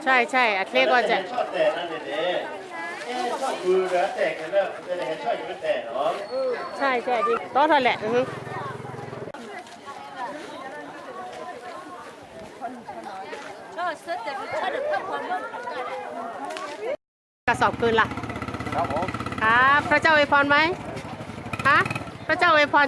ใช่ใช่อัเล็กก็จะชอบแต่นั่นเด็ดชอบคือแล้วแต่กันแล้วจะได้ชอบอยู่แต่เนาะใช่ใช่จริงต้องทันแหละกระสอบคืนล่ะครับผมครับพระเจ้าอวยพรไหมฮะพระเจ้าอวยพร